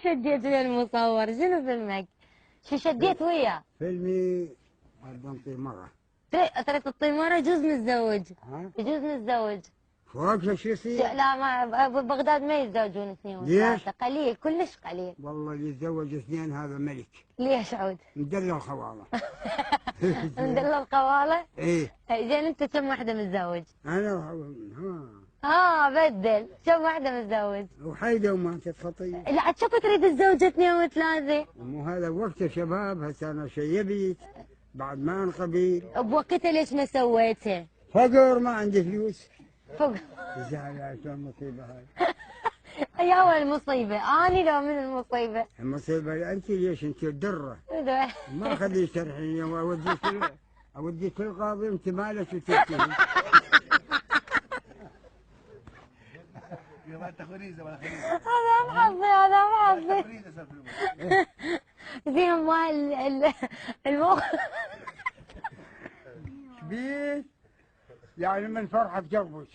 شديت ويا المصور؟ شنو فيلمك؟ شو شديت وياه؟ فيلمي بنطي مرة. ترى تطي مرة يجوز نتزوج. ها؟ يجوز نتزوج. فوق شو يصير؟ لا، ما ببغداد ما يتزوجون اثنين ليش؟ وثلاثة، قليل كلش قليل. والله اللي يتزوج اثنين هذا ملك. ليش عود؟ مدلل الخواله. مدلل قواله؟ ايه. زين انت كم واحدة متزوج؟ انا بدل كم واحدة متزوج؟ وحيدة وماتت خطية. لا عاد شكو تريد تتزوج اثنين وثلاثة؟ مو هذا وقت شباب، هسه انا شيبت بعد ما انقبل. بوقتها ليش ما سويتها؟ فقر، ما عندي فلوس. فوق. زعل شو المصيبة هاي؟ يا هو المصيبة اني لو من المصيبة؟ المصيبة انت، ليش انت الدرة؟ ما خليش ترحيني اوديك القاضي وانت مالك وتبكي. هذا محظي. زين ما المخ. شبيك؟ يعني من فرحة قلبك.